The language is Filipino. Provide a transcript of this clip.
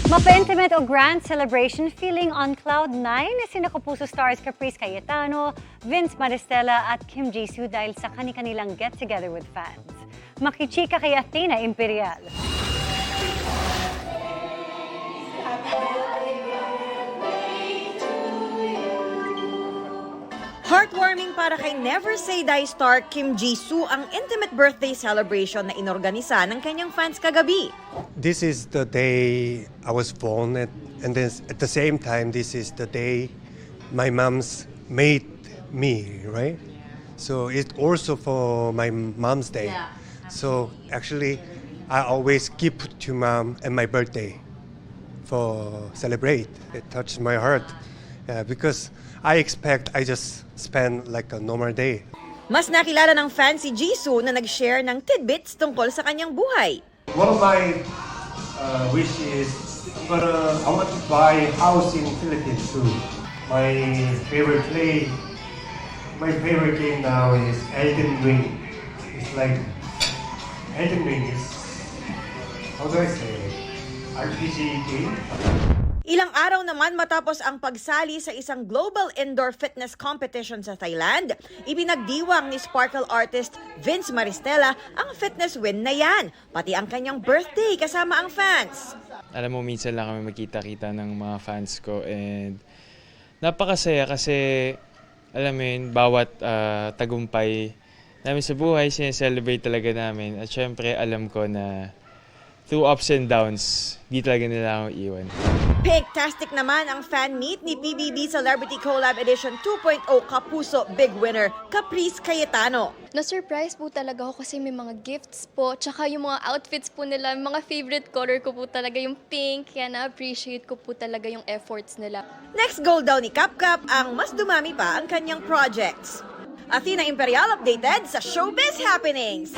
Mapa-intimate o grand celebration feeling on Cloud 9 sina Kapuso stars Caprice Cayetano, Vince Maristella at Kim Jisoo dahil sa kani-kanilang get-together with fans. Makichika kay Athena Imperial. Heartwarming para kay Never Say Die star Kim Jisoo ang intimate birthday celebration na inorganisa ng kanyang fans kagabi. This is the day I was born and then at the same time this is the day my mom's made me, right? So it's also for my mom's day. So actually I always give to mom and my birthday for celebrate. It touched my heart because I expect I just spend like a normal day. Mas nakilala ng fan si Jisoo na nag-share ng tidbits tungkol sa kanyang buhay. One of my wishes, but I want to buy house in Philippines too. My favorite game now is Elden Ring. It's like Elden Ring is, how do I say, RPG game. Ilang araw naman matapos ang pagsali sa isang global indoor fitness competition sa Thailand, ibinagdiwang ni sparkle artist Vince Maristella ang fitness win na yan, pati ang kanyang birthday kasama ang fans. Alam mo, minsan lang kami magkita-kita ng mga fans ko and napakasaya kasi alam mo yun, bawat tagumpay namin sa buhay, sineselebrate talaga namin. At syempre, alam ko na through ups and downs, di talaga nila ako iwan. Pinktastic naman ang fan meet ni PBB Celebrity Collab Edition 2.0 Kapuso Big Winner Caprice Cayetano. Na-surprise po talaga ako kasi may mga gifts po, tsaka yung mga outfits po nila, mga favorite color ko po talaga yung pink, kaya na-appreciate ko po talaga yung efforts nila. Next goal daw ni Kapkap ang mas dumami pa ang kanyang projects. Athena Imperial updated sa Showbiz Happenings.